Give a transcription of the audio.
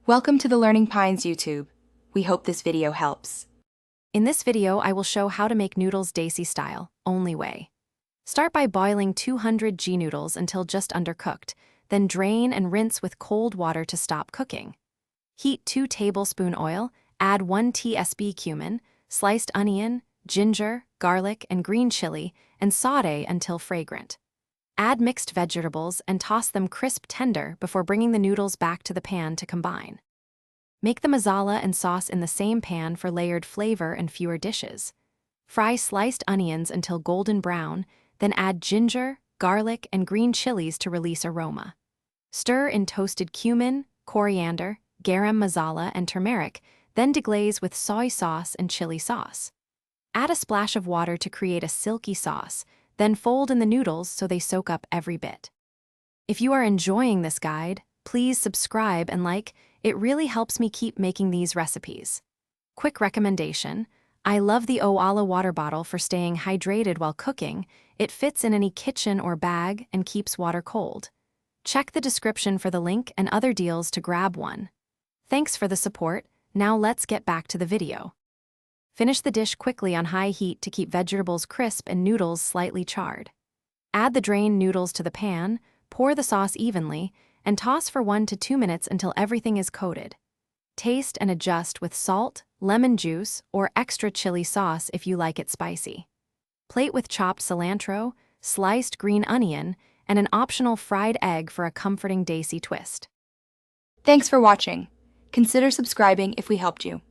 Welcome to the Learning Pines YouTube. We hope this video helps. In this video, I will show how to make noodles Desi style, only way. Start by boiling 200 g noodles until just undercooked, then drain and rinse with cold water to stop cooking. Heat 2 tablespoon oil, add 1 tsp cumin, sliced onion, ginger, garlic, and green chili, and saute until fragrant. Add mixed vegetables and toss them crisp tender before bringing the noodles back to the pan to combine. Make the masala and sauce in the same pan for layered flavor and fewer dishes. Fry sliced onions until golden brown, then add ginger, garlic, and green chilies to release aroma. Stir in toasted cumin, coriander, garam masala, and turmeric, then deglaze with soy sauce and chili sauce. Add a splash of water to create a silky sauce, then fold in the noodles so they soak up every bit. If you are enjoying this guide, please subscribe and like. It really helps me keep making these recipes. Quick recommendation: I love the Owala water bottle for staying hydrated while cooking. It fits in any kitchen or bag and keeps water cold. Check the description for the link and other deals to grab one. Thanks for the support. Now let's get back to the video. Finish the dish quickly on high heat to keep vegetables crisp and noodles slightly charred. Add the drained noodles to the pan, pour the sauce evenly, and toss for 1 to 2 minutes until everything is coated. Taste and adjust with salt, lemon juice, or extra chili sauce if you like it spicy. Plate with chopped cilantro, sliced green onion, and an optional fried egg for a comforting Desi twist. Thanks for watching. Consider subscribing if we helped you.